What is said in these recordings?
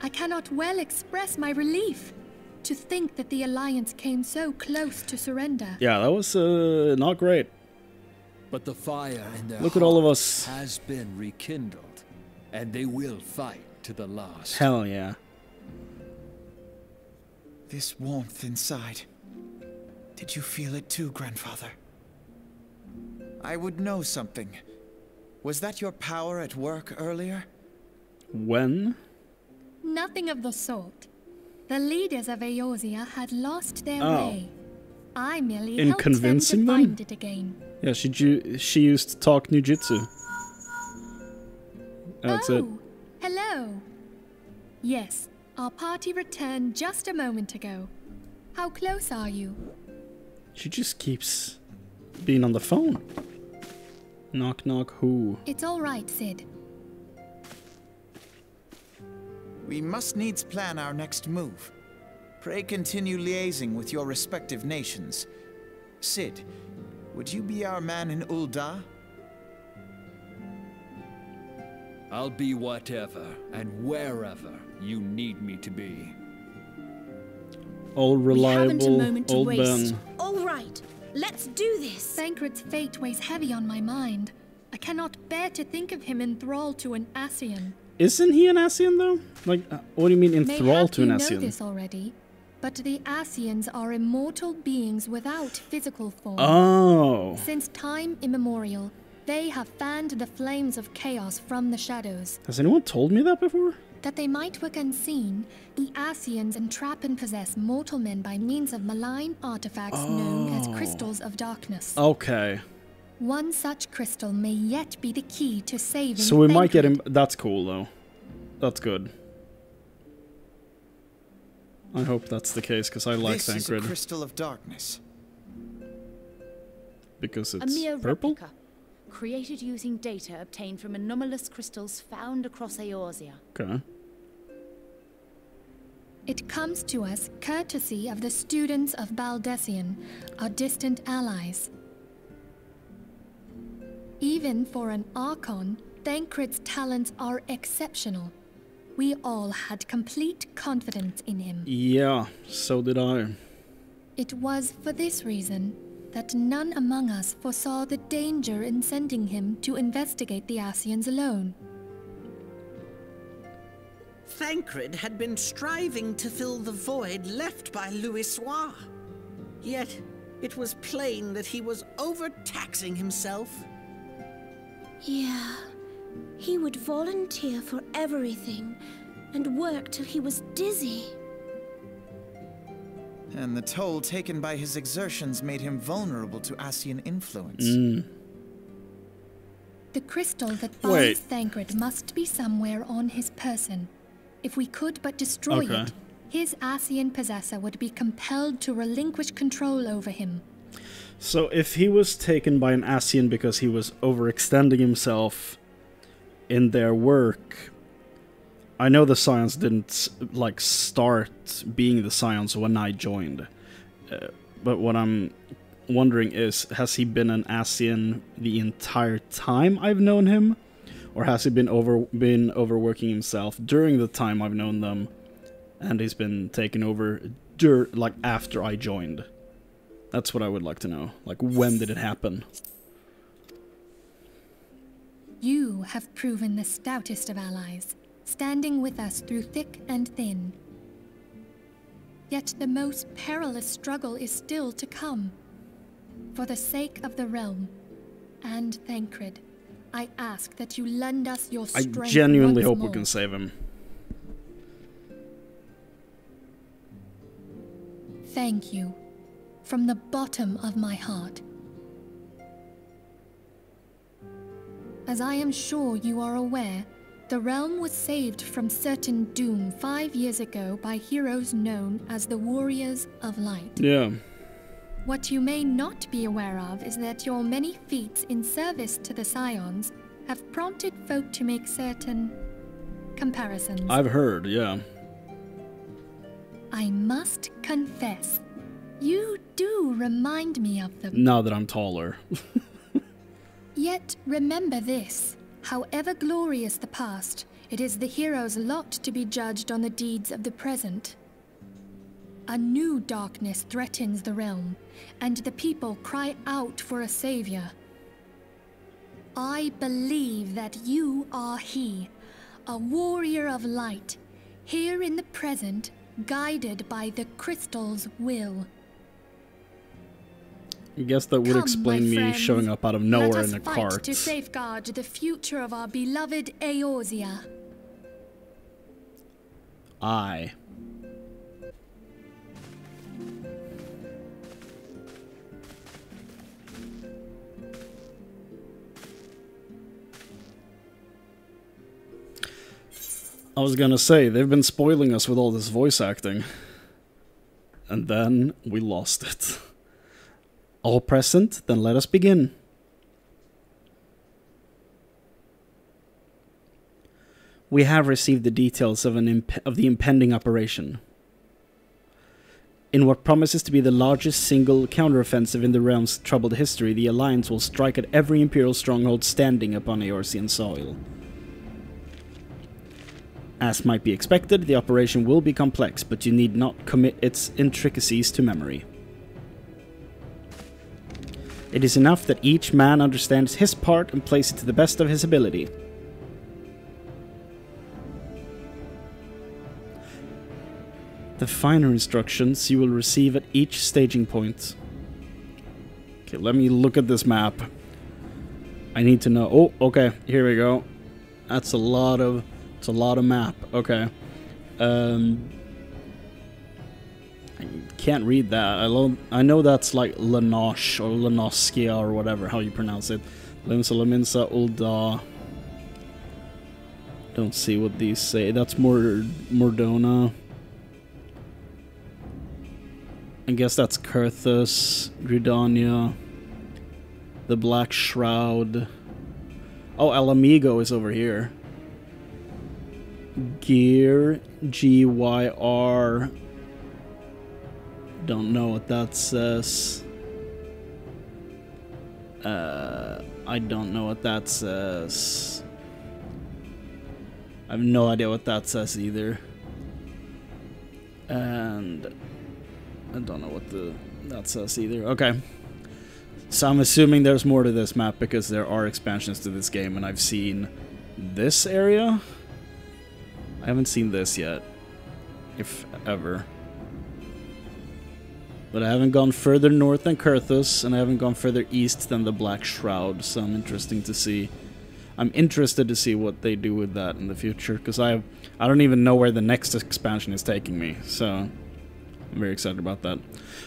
I cannot well express my relief. To think that the Alliance came so close to surrender. Yeah, that was not great. But the fire in their Look at all of us. has been rekindled, and they will fight to the last. Hell yeah. This warmth inside. Did you feel it too, Grandfather? I would know something. Was that your power at work earlier? When? Nothing of the sort. The leaders of Eorzea had lost their way. I merely In helped convincing them to them? find it again. Yeah, she used talk ninjutsu. That's it. Hello. Yes, our party returned just a moment ago. How close are you? She just keeps being on the phone. Knock knock who? It's all right, Sid. We must needs plan our next move. Pray continue liaising with your respective nations. Sid, would you be our man in Ul'dah? I'll be whatever and wherever you need me to be. Old reliable, we haven't a moment to old waste. Ben. All right, let's do this. Thancred's fate weighs heavy on my mind. I cannot bear to think of him enthralled to an Ascian. Isn't he an Ascian though? Like, what do you mean enthralled to an Mayhap you know Ascian? this already, but the Ascians are immortal beings without physical form. Oh. Since time immemorial, they have fanned the flames of chaos from the shadows. Has anyone told me that before? That they might work unseen, the Ascians entrap and possess mortal men by means of malign artifacts known as crystals of darkness. Okay. One such crystal may yet be the key to saving So we might get him. Thancred. That's cool though. That's good. I hope that's the case because I like This is a Thancred. crystal of darkness. Because A it's mere purple? replica, created using data obtained from anomalous crystals found across Eorzea. Okay. It comes to us courtesy of the students of Baldessian, our distant allies. Even for an Archon, Thancred's talents are exceptional. We all had complete confidence in him. Yeah, so did I. It was for this reason that none among us foresaw the danger in sending him to investigate the Ascians alone. Thancred had been striving to fill the void left by Louisoix. Yet, it was plain that he was overtaxing himself. Yeah, he would volunteer for everything and work till he was dizzy. And the toll taken by his exertions made him vulnerable to Ascian influence. The crystal that Wait. binds Thancred must be somewhere on his person. If we could but destroy Okay. it, his Ascian possessor would be compelled to relinquish control over him. So if he was taken by an Ascian because he was overextending himself in their work, I know the Scions didn't like start being the Scions when I joined, but what I'm wondering is, has he been an Ascian the entire time I've known him, or has he been overworking himself during the time I've known them, and he's been taken over like after I joined? That's what I would like to know. Like, when did it happen? You have proven the stoutest of allies, standing with us through thick and thin. Yet the most perilous struggle is still to come. For the sake of the realm and Thancred, I ask that you lend us your I strength. genuinely once hope more. we can save him. Thank you, from the bottom of my heart. As I am sure you are aware, the realm was saved from certain doom 5 years ago by heroes known as the Warriors of Light. Yeah. What you may not be aware of is that your many feats in service to the Scions have prompted folk to make certain comparisons. I've heard, yeah. I must confess, you do remind me of them. Now that I'm taller. Yet remember this, however glorious the past, It is the hero's lot to be judged on the deeds of the present. A new darkness threatens the realm, and the people cry out for a savior. I believe that you are he, a warrior of light, here in the present, guided by the crystal's will. I guess that would Come, explain my me friends. showing up out of Let nowhere us in a fight cart. to safeguard the future of our beloved Eorzea. Aye. I was gonna say, they've been spoiling us with all this voice acting. And then we lost it. All present, then let us begin. We have received the details of the impending operation. In what promises to be the largest single counteroffensive in the realm's troubled history, the Alliance will strike at every Imperial stronghold standing upon Eorzean soil. As might be expected, the operation will be complex, but you need not commit its intricacies to memory. It is enough that each man understands his part and plays it to the best of his ability. The finer instructions you will receive at each staging point. Okay, let me look at this map. I need to know. Oh, okay, here we go. That's a lot of... It's a lot of map. Okay. I can't read that. I know that's like Lanosh or Lanoskia or whatever, how you pronounce it. Limsa, Laminsa, Ulda. Don't see what these say. That's Mordona. I guess that's Kurthus, Gridania, the Black Shroud. Oh, Alamigo is over here. Gear, G-Y-R. Don't know what that says. I don't know what that says. I have no idea what that says either. And I don't know what that says either. Okay. So I'm assuming there's more to this map because there are expansions to this game and I've seen this area. I haven't seen this yet, if ever. But I haven't gone further north than Kurthus, and I haven't gone further east than the Black Shroud, so I'm interested to see what they do with that in the future, because I don't even know where the next expansion is taking me, so I'm very excited about that.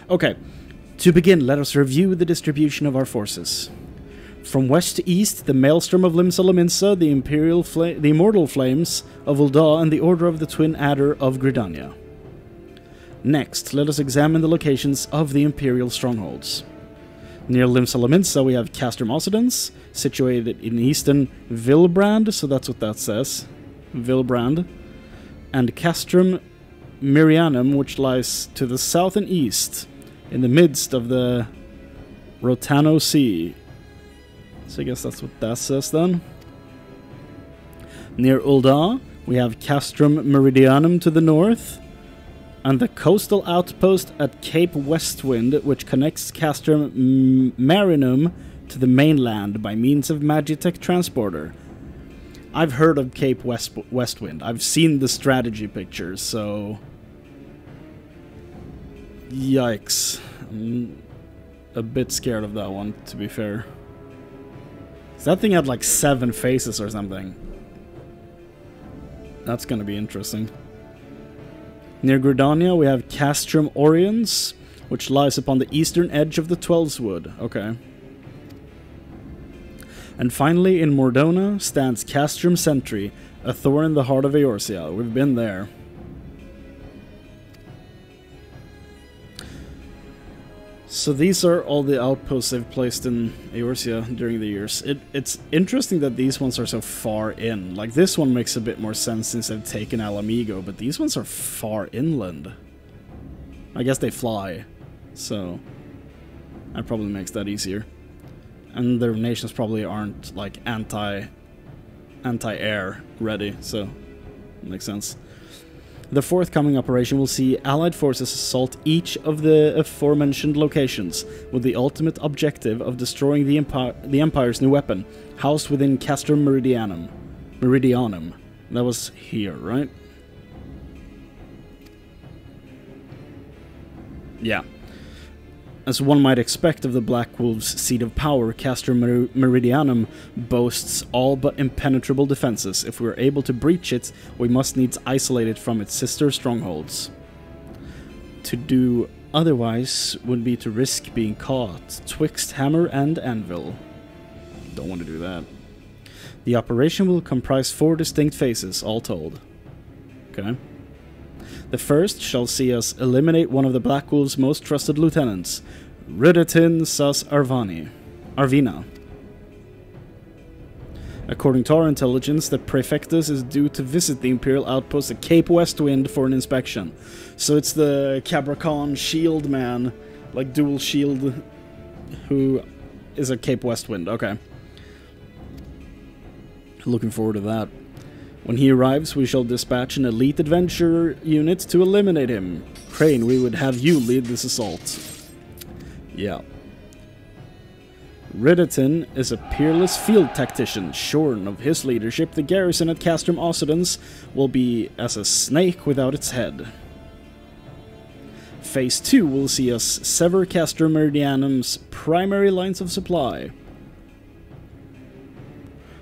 Okay, to begin, let us review the distribution of our forces. From west to east, the Maelstrom of Limsa Lominsa, the Immortal Flames of Ulda, and the Order of the Twin Adder of Gridania. Next, let us examine the locations of the Imperial strongholds. Near Limsa Lominsa, we have Castrum Meridianum, situated in eastern Vilbrand, so that's what that says, Vilbrand, and Castrum Meridianum, which lies to the south and east, in the midst of the Rotano Sea. So I guess that's what that says then. Near Ulda, we have Castrum Meridianum to the north, and the coastal outpost at Cape Westwind, which connects Castrum Meridianum to the mainland by means of Magitech transporter. I've heard of Cape Westwind. I've seen the strategy pictures, so... Yikes. I'm a bit scared of that one, to be fair. That thing had like 7 faces or something. That's gonna be interesting. Near Gridania, we have Castrum Meridianum, which lies upon the eastern edge of the Twelveswood. Okay. And finally, in Mordona, stands Castrum Sentry, a thorn in the heart of Eorzea. We've been there. So these are all the outposts they've placed in Eorzea during the years. It's interesting that these ones are so far in. Like, this one makes a bit more sense since they've taken Alamigo, but these ones are far inland. I guess they fly, so that probably makes that easier. And their nations probably aren't, like, anti-air ready, so makes sense. The forthcoming operation will see Allied forces assault each of the aforementioned locations, with the ultimate objective of destroying the Empire's new weapon, housed within Castrum Meridianum. That was here, right? Yeah. As one might expect of the Black Wolf's seat of power, Castrum Meridianum boasts all but impenetrable defenses. If we are able to breach it, we must needs isolate it from its sister strongholds. To do otherwise would be to risk being caught twixt hammer and anvil. Don't want to do that. The operation will comprise 4 distinct phases, all told. Okay. The first shall see us eliminate one of the Black Wolf's most trusted lieutenants, Ridatin Sas Arvina. According to our intelligence, the Prefectus is due to visit the Imperial outpost at Cape Westwind for an inspection. So it's the Cabrakan shield man, like dual shield, who is at Cape Westwind. Okay. Looking forward to that. When he arrives, we shall dispatch an elite adventure unit to eliminate him. Chrane, we would have you lead this assault. Yeah. Ridatin is a peerless field tactician. Shorn of his leadership, the garrison at Castrum Meridianum will be as a snake without its head. Phase 2 will see us sever Castrum Meridianum's primary lines of supply.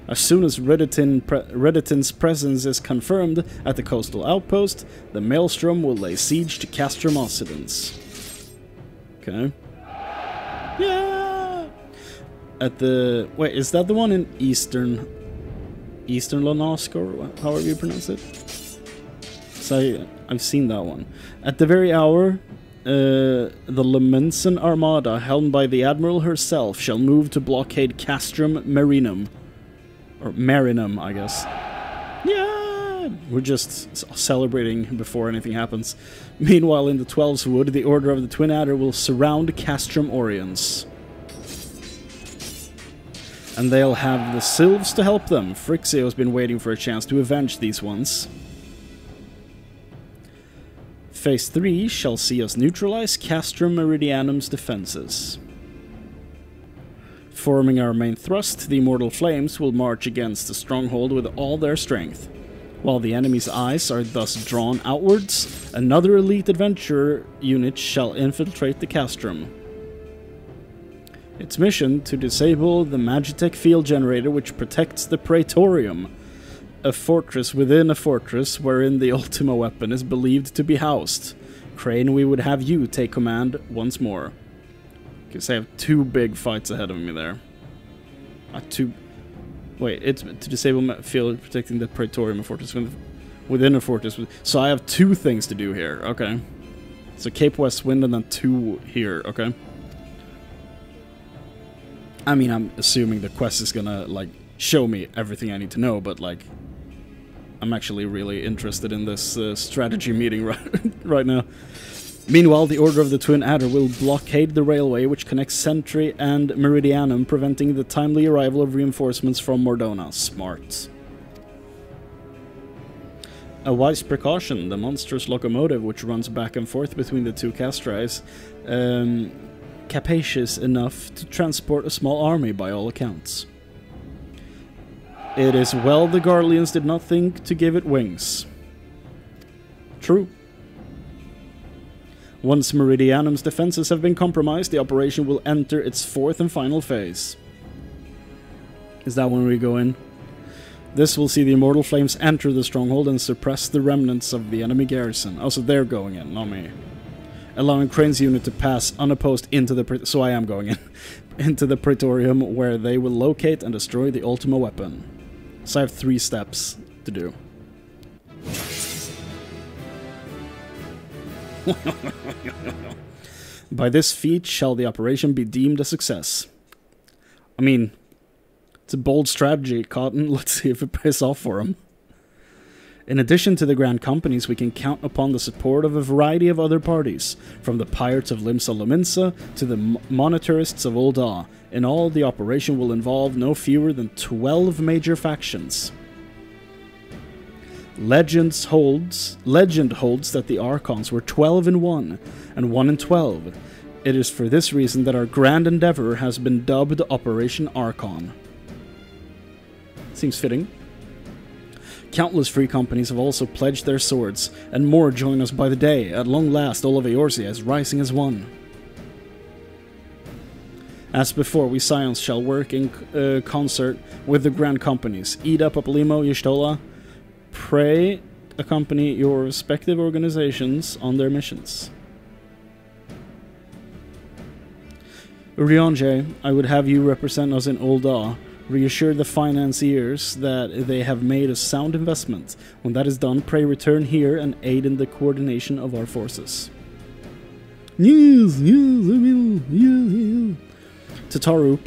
As soon as Ridatin's presence is confirmed at the coastal outpost, the Maelstrom will lay siege to Castrum Meridianum. Okay. Yeah! At the... Wait, is that the one in Eastern Lanosk, or however you pronounce it? So I've seen that one. At the very hour, the Lemensen Armada, helmed by the Admiral herself, shall move to blockade Castrum Meridianum. Or Marinum, I guess. Yeah! We're just celebrating before anything happens. Meanwhile, in the 12's Wood, the Order of the Twin Adder will surround Castrum Oriens. And they'll have the Sylphs to help them. Phrixio's been waiting for a chance to avenge these ones. Phase 3 shall see us neutralize Castrum Meridianum's defenses. Forming our main thrust, the Immortal Flames will march against the stronghold with all their strength. While the enemy's eyes are thus drawn outwards, another elite adventurer unit shall infiltrate the Castrum. Its mission to disable the Magitech field generator which protects the Praetorium, a fortress within a fortress wherein the Ultima weapon is believed to be housed. Chrane, we would have you take command once more. Because I have 2 big fights ahead of me there. Wait, it's to disable field protecting the Praetorium, a fortress within a fortress. So I have 2 things to do here, okay. So Cape Westwind and then 2 here, okay. I mean, I'm assuming the quest is gonna, like, show me everything I need to know, but, like, I'm actually really interested in this strategy meeting right now. Meanwhile, the Order of the Twin Adder will blockade the railway which connects Sentry and Meridianum, preventing the timely arrival of reinforcements from Mordona. Smart. A wise precaution, the monstrous locomotive which runs back and forth between the 2 castri is capacious enough to transport a small army by all accounts. It is well the Garleans did not think to give it wings. True. Once Meridianum's defenses have been compromised, the operation will enter its 4th and final phase. Is that when we go in? This will see the Immortal Flames enter the stronghold and suppress the remnants of the enemy garrison. Oh, so they're going in, not me. Allowing Crane's unit to pass unopposed into the... So I am going in. Into the Praetorium, where they will locate and destroy the Ultima weapon. So I have 3 steps to do. By this feat shall the operation be deemed a success. I mean, it's a bold strategy, Cotton. Let's see if it pays off for him. In addition to the Grand Companies, we can count upon the support of a variety of other parties, from the Pirates of Limsa Lominsa to the Monetarists of Ul'dah. In all, the operation will involve no fewer than 12 major factions. Legend holds that the Archons were 12 in 1 and 1 in 12. It is for this reason that our grand endeavor has been dubbed Operation Archon. Seems fitting. Countless free companies have also pledged their swords, and more join us by the day. At long last, all of Eorzea is rising as one. As before, we Scions shall work in concert with the grand companies. Ida, Papalymo, Y'shtola. Pray accompany your respective organizations on their missions. Urianger, I would have you represent us in Ul'dah. Reassure the financiers that they have made a sound investment. When that is done, pray return here and aid in the coordination of our forces. Yes, I will. Tataru,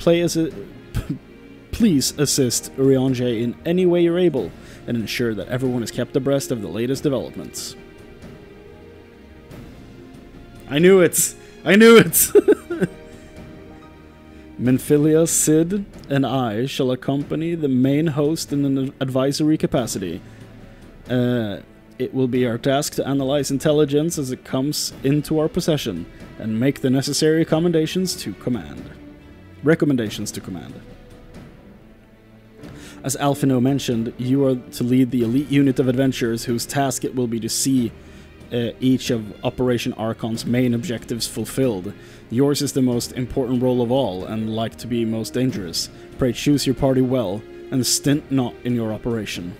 please assist Urianger in any way you're able, and ensure that everyone is kept abreast of the latest developments. I knew it! I knew it! Minfilia, Sid, and I shall accompany the main host in an advisory capacity. It will be our task to analyze intelligence as it comes into our possession, and make the necessary recommendations to command. As Alphino mentioned, you are to lead the elite unit of adventurers whose task it will be to see each of Operation Archon's main objectives fulfilled. Yours is the most important role of all, and like to be most dangerous. Pray choose your party well, and stint not in your operation.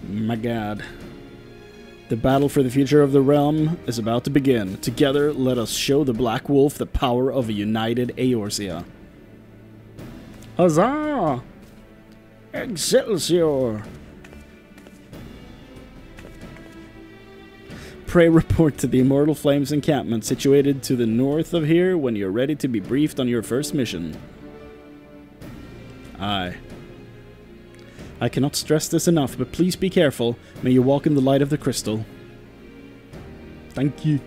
My god. The battle for the future of the realm is about to begin. Together, let us show the Black Wolf the power of a united Eorzea. Huzzah! Excelsior! Pray report to the Immortal Flames encampment situated to the north of here when you're ready to be briefed on your first mission. Aye. I cannot stress this enough, but please be careful. May you walk in the light of the crystal. Thank you.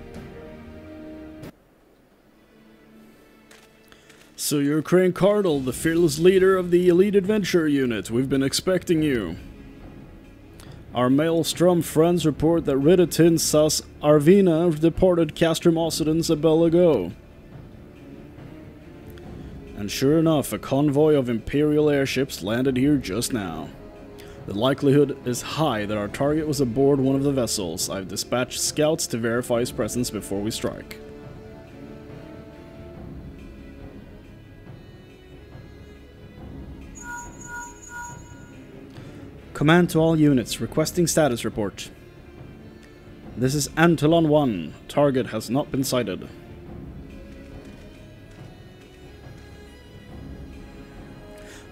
So you're Chrane Cardinal, the fearless leader of the Elite Adventure Unit. We've been expecting you. Our Maelstrom friends report that Ridatin Sus Arvina departed Castrum Meridianum a bell ago. And sure enough, a convoy of Imperial airships landed here just now. The likelihood is high that our target was aboard one of the vessels. I've dispatched scouts to verify his presence before we strike. Command to all units, requesting status report. This is Antolon 1. Target has not been sighted.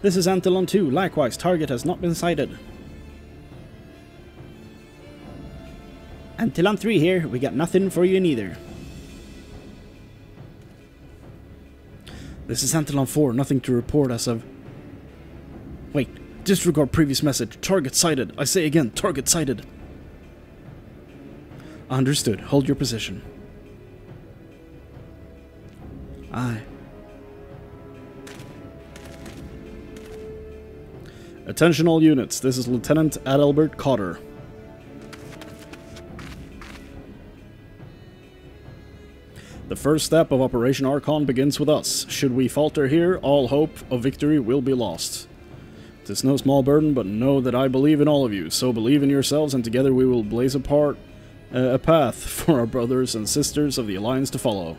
This is Antolon 2. Likewise, target has not been sighted. Antolon 3 here. We got nothing for you neither. This is Antolon 4. Nothing to report as of... Wait. Disregard previous message. Target sighted. I say again, target sighted. Understood. Hold your position. Aye. Attention all units. This is Lieutenant Adalbert Cotter. The first step of Operation Archon begins with us. Should we falter here, all hope of victory will be lost. 'Tis no small burden, but know that I believe in all of you, so believe in yourselves, and together we will blaze a path for our brothers and sisters of the Alliance to follow.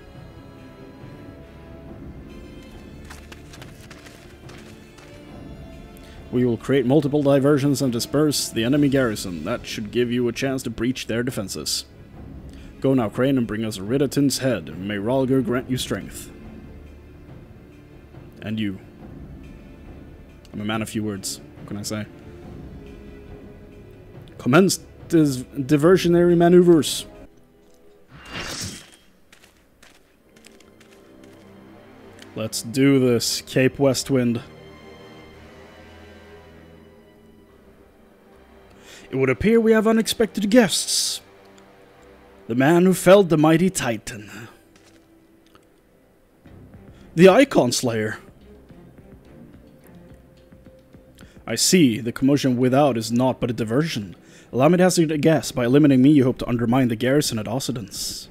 We will create multiple diversions and disperse the enemy garrison. That should give you a chance to breach their defenses. Go now, Chrane, and bring us Ridatin's head. May Rhalgr grant you strength. And you. I'm a man of few words. What can I say? Commence diversionary maneuvers. Let's do this, Cape Westwind. It would appear we have unexpected guests. The man who felled the mighty Titan. The Icon Slayer. I see, the commotion without is naught but a diversion. Allow me to hazard a guess. By eliminating me, you hope to undermine the garrison at Occidents.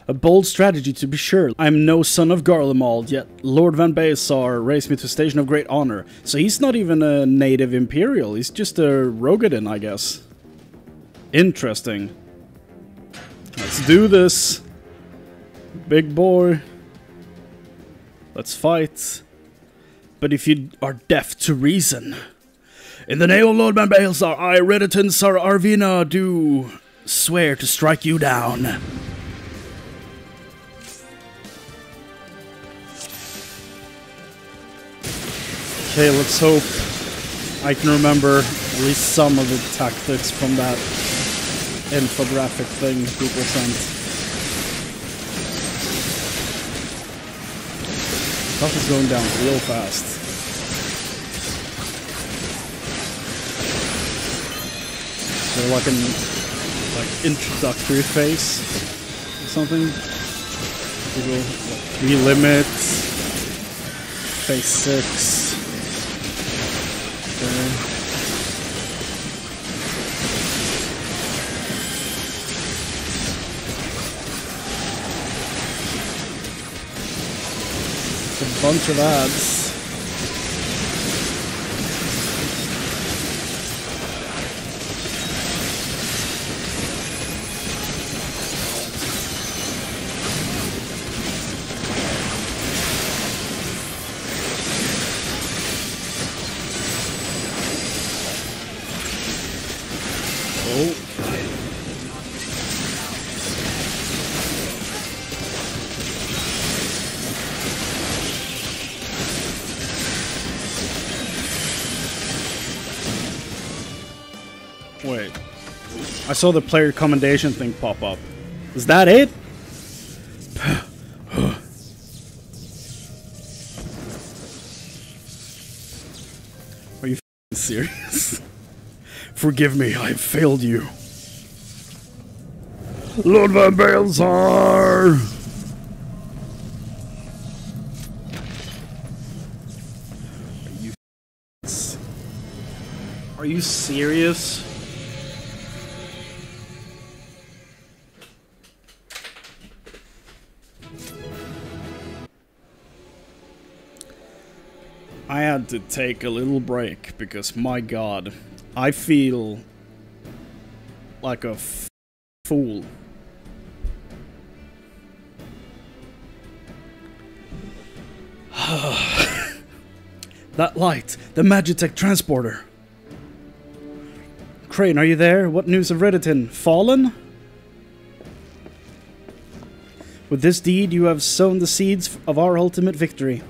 A bold strategy, to be sure. I am no son of Garlemald, yet Lord Van Baesar raised me to a station of great honor. So he's not even a native Imperial, he's just a Rogadin, I guess. Interesting. Let's do this. Big boy. Let's fight. But if you are deaf to reason... In the name of Lord Van Baesar, I, Rediton Sar Arvina, do swear to strike you down. Okay, let's hope I can remember at least some of the tactics from that infographic thing people sent. Stuff is going down real fast. So like an introductory phase or something. People relimit. Phase 6. It's a bunch of ads. Wait. I saw the player commendation thing pop up. Is that it? Are you f***ing serious? Forgive me, I have failed you. Lord Van Baesar! Are you serious? I had to take a little break because, my god, I feel like a fool. That light, the Magitech transporter. Chrane, are you there? What news of Rediton? Fallen? With this deed, you have sown the seeds of our ultimate victory.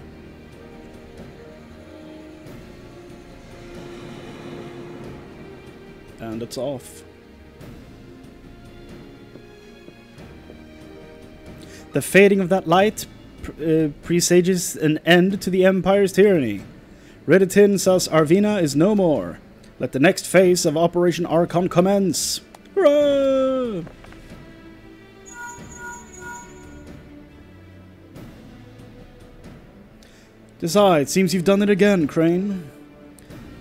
And it's off. The fading of that light presages an end to the Empire's tyranny. Rediton Sas Arvina is no more. Let the next phase of Operation Archon commence. Hurrah! Decide, seems you've done it again, Chrane.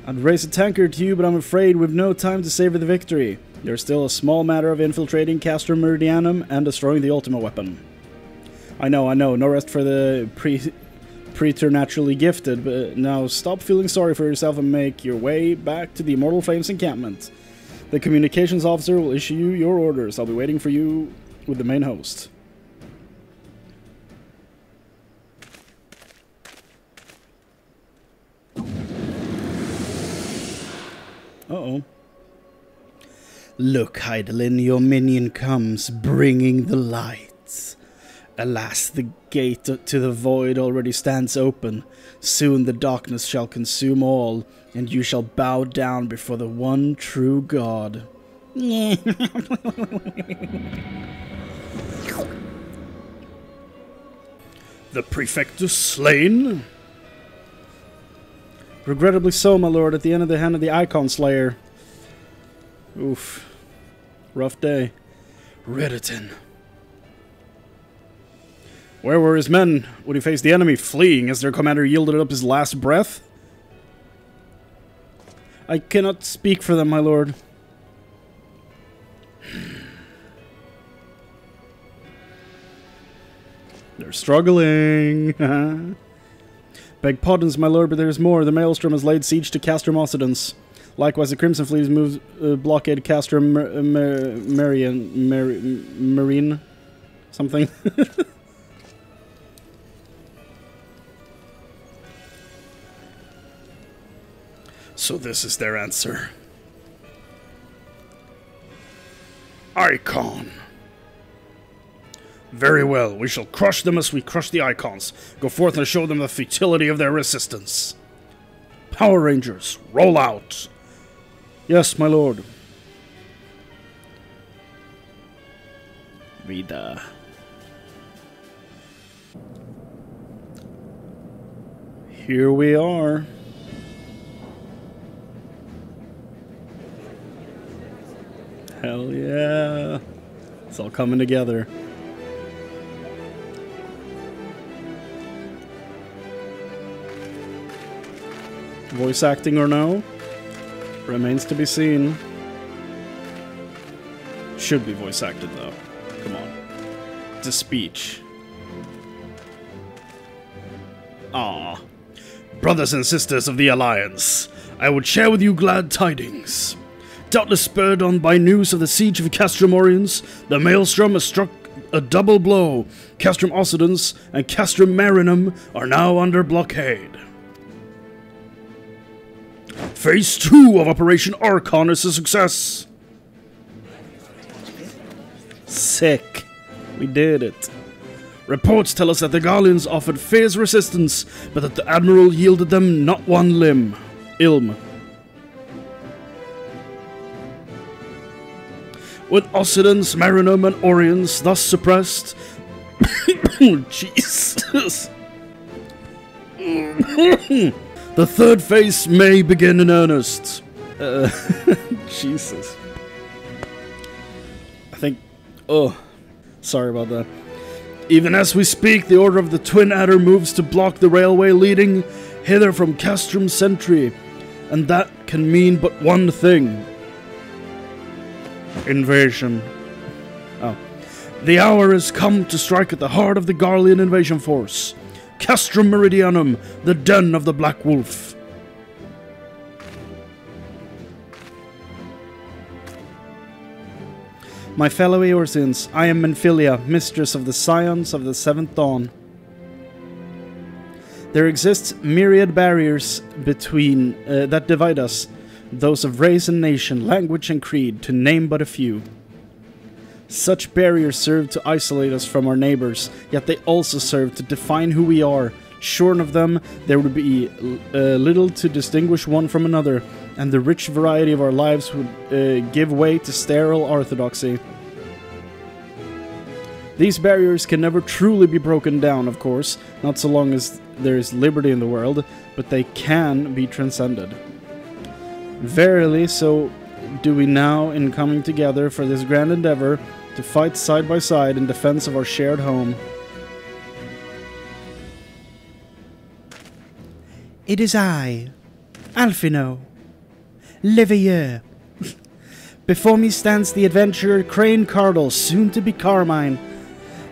I'd raise a tankard to you, but I'm afraid we've no time to savor the victory. There's still a small matter of infiltrating Castrum Meridianum and destroying the ultima weapon. I know, no rest for the preternaturally gifted, but now stop feeling sorry for yourself and make your way back to the Immortal Flames encampment. The communications officer will issue you your orders. I'll be waiting for you with the main host. Uh-oh. Look, Heidelin, your minion comes, bringing the light. Alas, the gate to the void already stands open. Soon the darkness shall consume all, and you shall bow down before the one true God. The Prefectus slain? Regrettably so, my lord, at the end of the hand of the Icon Slayer. Oof. Rough day. Rediton. Where were his men when he faced the enemy, fleeing as their commander yielded up his last breath? I cannot speak for them, my lord. They're struggling. Beg pardons, my lord, but there is more. The Maelstrom has laid siege to Castrum Meridianum. Likewise, the Crimson Fleet moves blockade Castrum Marine something. So this is their answer. Icon. Very well, we shall crush them as we crush the Icons. Go forth and show them the futility of their resistance. Power Rangers, roll out. Yes, my lord. Vida. Here we are. Hell yeah. It's all coming together. Voice acting or no? Remains to be seen. Should be voice acted though. Come on. It's a speech. Ah. Brothers and sisters of the Alliance, I would share with you glad tidings. Doubtless spurred on by news of the siege of Castrum Meridianum, the Maelstrom has struck a double blow. Castrum Meridianum and Castrum Meridianum are now under blockade. Phase 2 of Operation Archon is a success. Sick. We did it. Reports tell us that the Garleans offered fierce resistance, but that the Admiral yielded them not one limb. Ilm. With Occidents, Marinum, and Orions thus suppressed... Jesus. The third phase may begin in earnest. Jesus. I think... Oh, sorry about that. Even as we speak, the Order of the Twin Adder moves to block the railway leading hither from Castrum Sentry. And that can mean but one thing. Invasion. Oh. The hour has come to strike at the heart of the Garlean invasion force. Castrum Meridianum, the den of the Black Wolf. My fellow Eorzeans, I am Menphilia, mistress of the scions of the Seventh Dawn. There exists myriad barriers between that divide us, those of race and nation, language and creed, to name but a few. Such barriers serve to isolate us from our neighbors, yet they also serve to define who we are. Shorn of them, there would be little to distinguish one from another, and the rich variety of our lives would give way to sterile orthodoxy. These barriers can never truly be broken down, of course, not so long as there is liberty in the world, but they can be transcended. Verily, so do we now in coming together for this grand endeavor to fight side by side in defense of our shared home. It is I, Alphino, Leveilleur. Before me stands the adventurer Chrane Cardle, soon to be Carmine.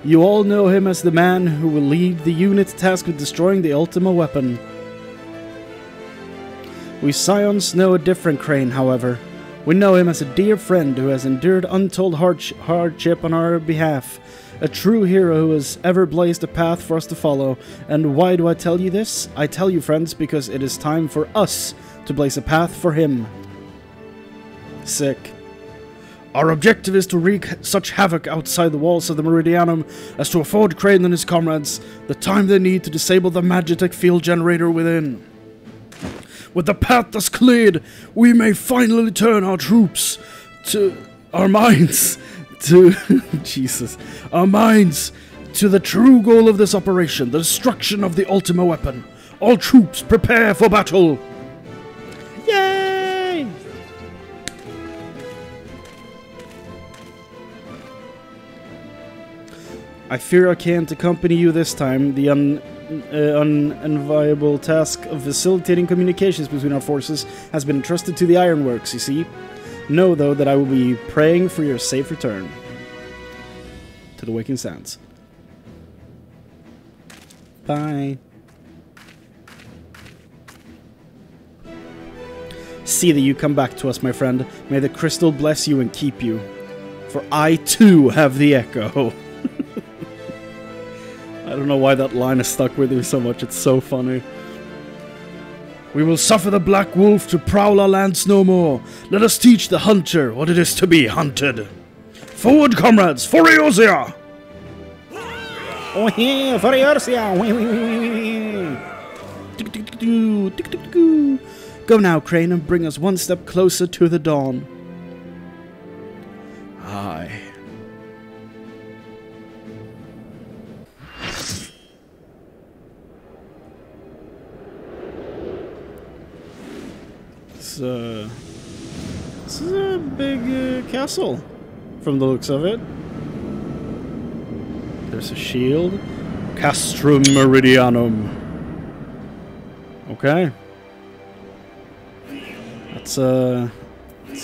You all know him as the man who will lead the unit tasked with destroying the Ultima weapon. We Scions know a different Chrane, however. We know him as a dear friend who has endured untold hardship on our behalf. A true hero who has ever blazed a path for us to follow. And why do I tell you this? I tell you, friends, because it is time for us to blaze a path for him. Sick. Our objective is to wreak such havoc outside the walls of the Meridianum as to afford Chrane and his comrades the time they need to disable the Magitech field generator within. With the path thus cleared, we may finally turn our troops to... our minds to... Jesus. Our minds to the true goal of this operation, the destruction of the Ultima weapon. All troops, prepare for battle! Yay! I fear I can't accompany you this time. The unenviable task of facilitating communications between our forces has been entrusted to the Ironworks, you see. Know, though, that I will be praying for your safe return to the Waking Sands. Bye. See that you come back to us, my friend. May the crystal bless you and keep you. For I too have the echo. I don't know why that line is stuck with me so much. It's so funny. We will suffer the black wolf to prowl our lands no more. Let us teach the hunter what it is to be hunted. Forward, comrades, for Eorzea! Oh yeah, for Eorzea! Go now, Chrane, and bring us one step closer to the dawn. Aye. This is a big castle, from the looks of it. There's a shield. Castrum Meridianum. Okay. That's a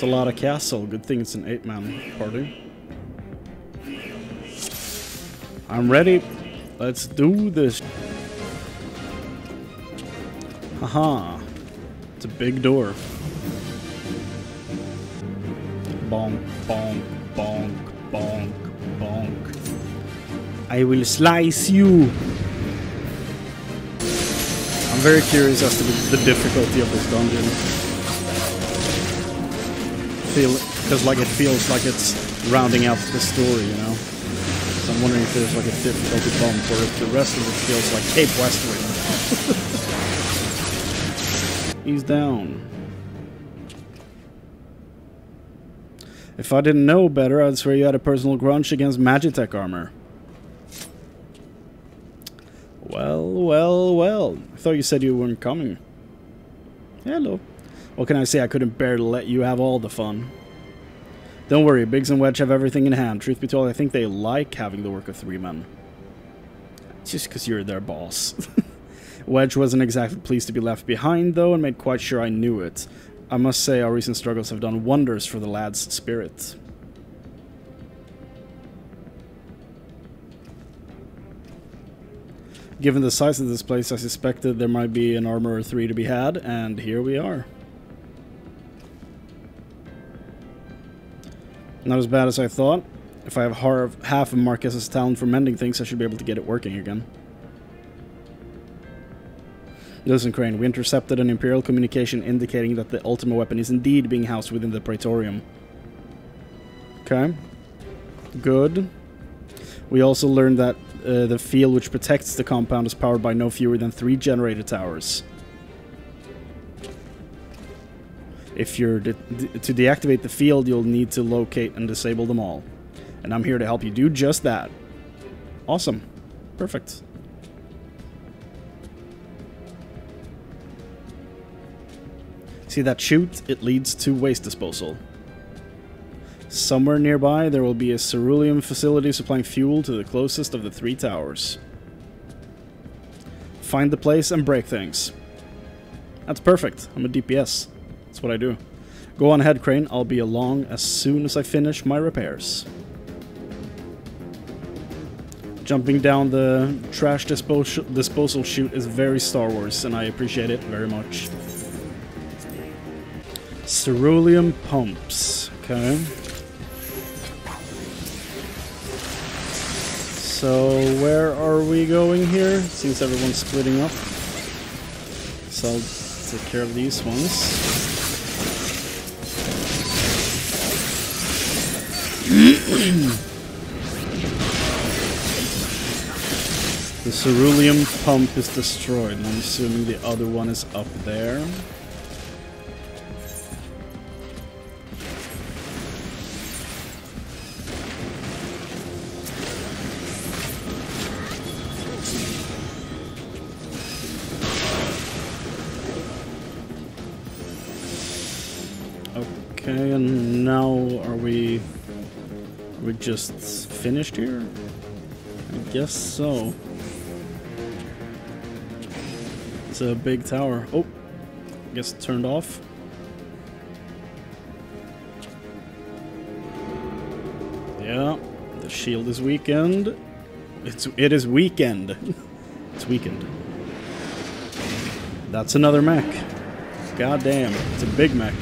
lot of castle. Good thing it's an 8-man party. I'm ready. Let's do this. Haha. It's a big door. Bonk, bonk, bonk, bonk, bonk. I will slice you. I'm very curious as to the difficulty of this dungeon. Because like it feels like it's rounding out the story, you know. So I'm wondering if there's like a difficulty bump, or if the rest of it feels like Cape Westwind. He's down. If I didn't know better, I'd swear you had a personal grudge against Magitech armor. Well, well, well. I thought you said you weren't coming. Hello. What can I say? I couldn't bear to let you have all the fun. Don't worry, Biggs and Wedge have everything in hand. Truth be told, I think they like having the work of 3 men. It's just because you're their boss. Wedge wasn't exactly pleased to be left behind, though, and made quite sure I knew it. I must say our recent struggles have done wonders for the lad's spirit. Given the size of this place, I suspected there might be an armor or 3 to be had, and here we are. Not as bad as I thought. If I have half of Marquez's talent for mending things, I should be able to get it working again. Listen, Chrane, we intercepted an Imperial communication indicating that the ultimate weapon is indeed being housed within the Praetorium. Okay. Good. We also learned that the field which protects the compound is powered by no fewer than 3 generator towers. If you're to deactivate the field, you'll need to locate and disable them all. And I'm here to help you do just that. Awesome. Perfect. See that chute? It leads to waste disposal. Somewhere nearby, there will be a ceruleum facility supplying fuel to the closest of the 3 towers. Find the place and break things. That's perfect. I'm a DPS. That's what I do. Go on ahead, Chrane. I'll be along as soon as I finish my repairs. Jumping down the trash disposal chute is very Star Wars, and I appreciate it very much. Ceruleum pumps. Okay. So, where are we going here? Seems everyone's splitting up. So I'll take care of these ones. The ceruleum pump is destroyed, and I'm assuming the other one is up there. Okay, and now are we just finished here? I guess so. It's a big tower. Oh, I guess it turned off. Yeah, the shield is weakened. It is weakened. It's weakened. That's another mech. God damn, it's a big mech.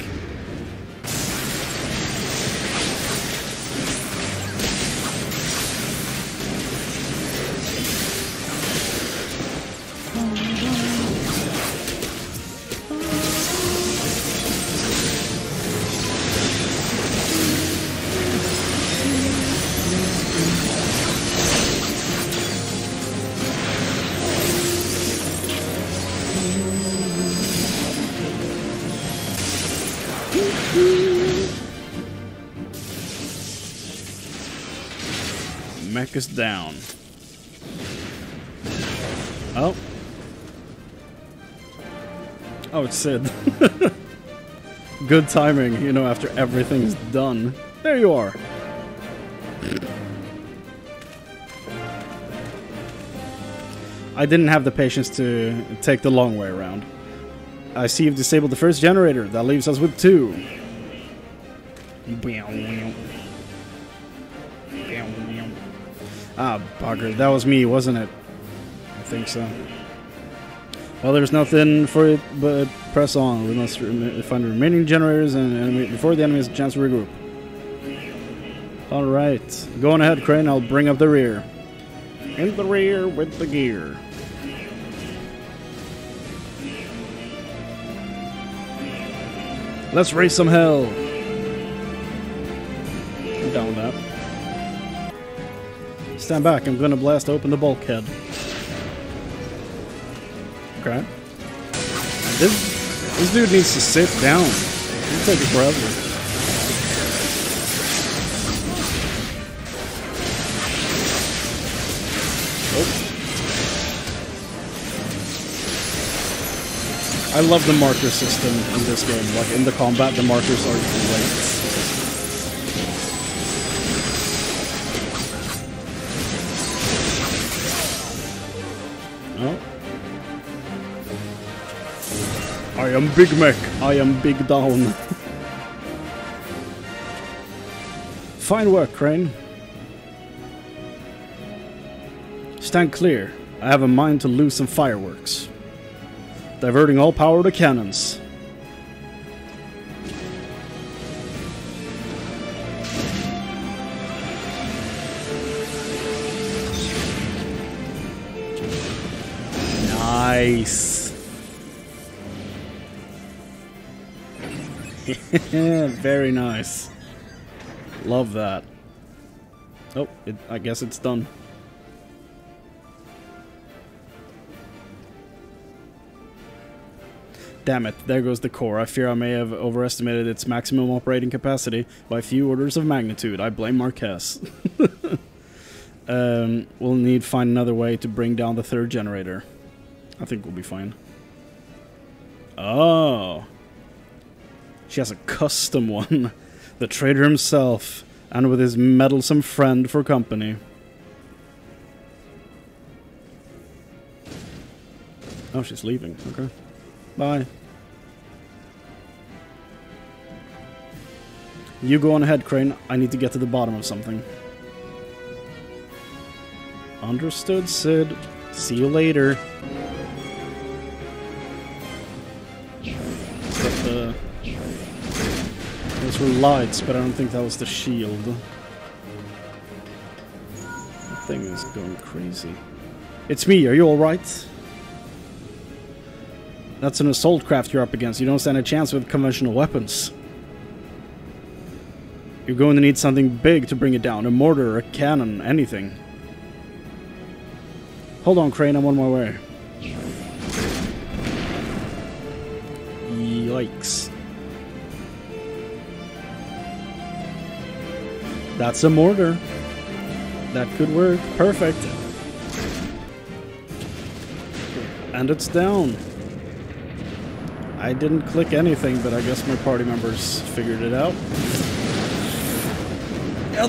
Mech is down. Oh. Oh, it's Sid. Good timing, you know, after everything's done. There you are. I didn't have the patience to take the long way around. I see you've disabled the first generator. That leaves us with 2. Ah, bugger. That was me, wasn't it? I think so. Well, there's nothing for it but press on. We must find the remaining generators and before the enemy has a chance to regroup. Alright. Go on ahead, Chrane. I'll bring up the rear. In the rear with the gear. Let's raise some hell. I'm down with that. Stand back, I'm gonna blast open the bulkhead. Okay. This dude needs to sit down. It'll take it forever. I love the marker system in this game. Like in the combat, the markers are great. Oh. I am Big Mech. I am Big Down. Fine work, Chrane. Stand clear. I have a mind to lose some fireworks. Diverting all power to cannons. Nice. Very nice. Love that. Oh, I guess it's done. Damn it, there goes the core. I fear I may have overestimated its maximum operating capacity by a few orders of magnitude. I blame Marquez. We'll need to find another way to bring down the third generator. I think we'll be fine. Oh. She has a custom one. The trader himself, and with his meddlesome friend for company. Oh, she's leaving. Okay. Bye. You go on ahead, Chrane. I need to get to the bottom of something. Understood, Sid. See you later. Those were lights, but I don't think that was the shield. That thing is going crazy. It's me. Are you alright? That's an assault craft you're up against. You don't stand a chance with conventional weapons. You're going to need something big to bring it down. A mortar, a cannon, anything. Hold on, Chrane. I'm on my way. Yikes. That's a mortar. That could work. Perfect. And it's down. I didn't click anything, but I guess my party members figured it out. Yeah,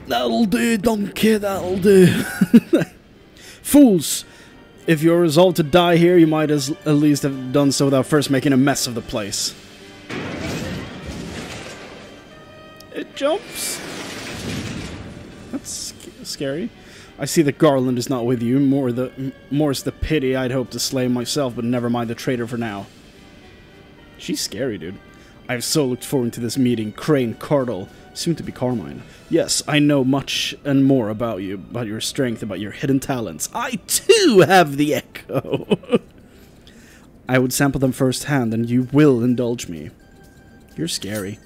that'll do, donkey, that'll do. Fools! If you're resolved to die here, you might at least have done so without first making a mess of the place. It jumps. That's scary. I see that Garland is not with you. More's the pity. I'd hoped to slay myself, but never mind the traitor for now. She's scary, dude. I've so looked forward to this meeting. Chrane, Cardle, soon to be Carmine. Yes, I know much and more about you, about your strength, about your hidden talents. I too have the echo. I would sample them firsthand, and you will indulge me. You're scary.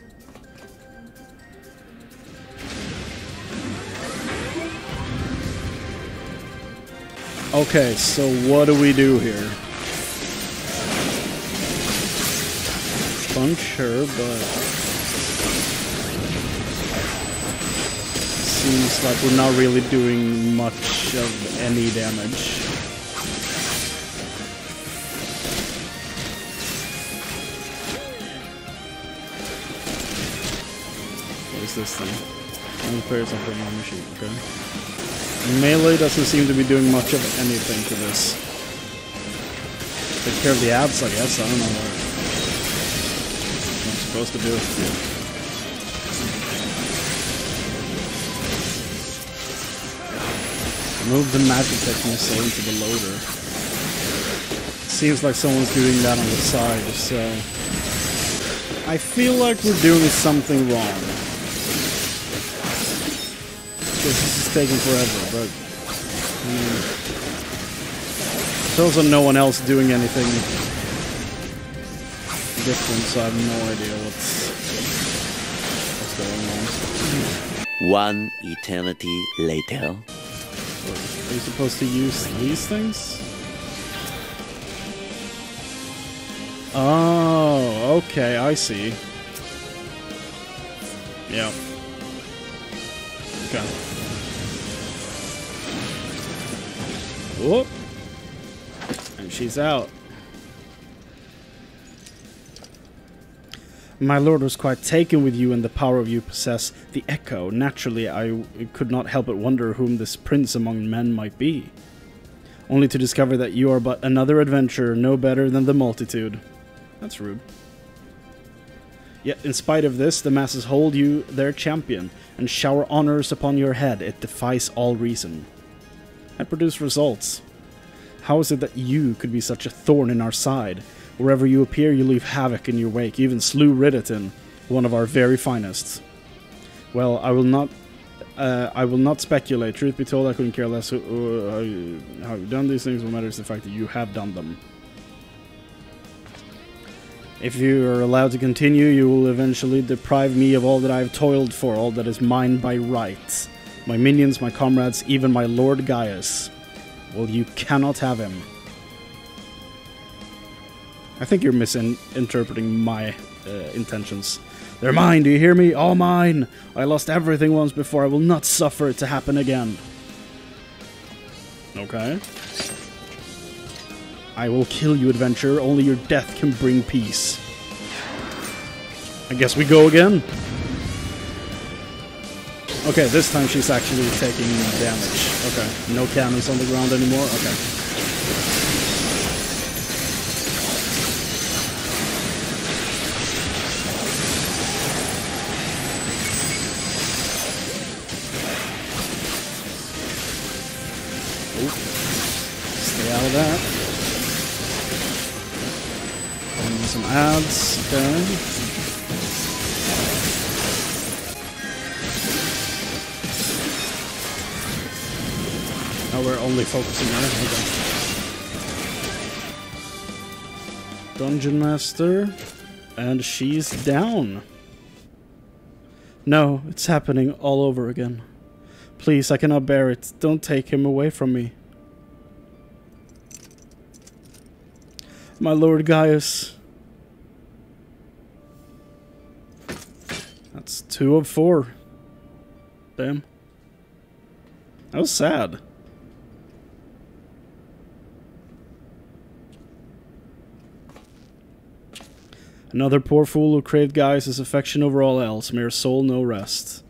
Okay, so what do we do here? Punch her, but seems like we're not really doing much of any damage. What is this thing? Only players operating on machine, okay. Melee doesn't seem to be doing much of anything to this. Take care of the ads, I guess. I don't know what I'm supposed to do. Move the Magitech missile into the loader. Seems like someone's doing that on the side, so I feel like we're doing something wrong. This is taking forever, but I mean, there's also no one else doing anything different, so I have no idea what's going on. One eternity later. Are you supposed to use these things? Oh, okay, I see. Yeah. Okay. Whoop. And she's out. My lord was quite taken with you and the power of you possess the echo. Naturally, I could not help but wonder whom this prince among men might be. Only to discover that you are but another adventurer, no better than the multitude. That's rude. Yet, in spite of this, the masses hold you their champion and shower honors upon your head. It defies all reason. And produce results. How is it that you could be such a thorn in our side? Wherever you appear, you leave havoc in your wake. You even slew Ridditon, one of our very finest. Well, I will not speculate. Truth be told, I couldn't care less how you've done these things. What matters is the fact that you have done them. If you are allowed to continue, you will eventually deprive me of all that I have toiled for, all that is mine by right. My minions, my comrades, even my Lord Gaius. Well, you cannot have him. I think you're misinterpreting my intentions. They're mine, do you hear me? All mine! I lost everything once before, I will not suffer it to happen again. Okay. I will kill you, adventurer. Only your death can bring peace. I guess we go again. Okay, this time she's actually taking damage. Okay, no cannons on the ground anymore. Okay. Oh. Stay out of that. And some ads. Okay. Now we're only focusing on it. Okay. Dungeon Master. And she's down. No, it's happening all over again. Please, I cannot bear it. Don't take him away from me. My Lord Gaius. That's 2 of 4. Damn. That was sad. Another poor fool who craved Gaius' affection over all else. Mere soul, no rest.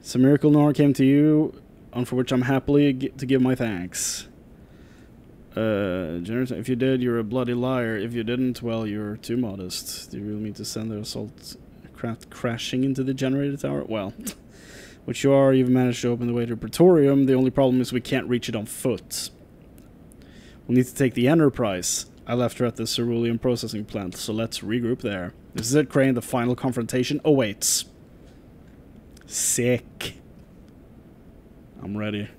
It's a miracle Nora came to you, and for which I'm happily to give my thanks. Generous, if you did, you're a bloody liar. If you didn't, well, you're too modest. Do you really mean to send the assault craft crashing into the generator tower? Well, Which you are, you've managed to open the way to Praetorium. The only problem is we can't reach it on foot. We'll need to take the Enterprise. I left her at the cerulean processing plant, so let's regroup there. This is it, Chrane. The final confrontation awaits. Sick. I'm ready.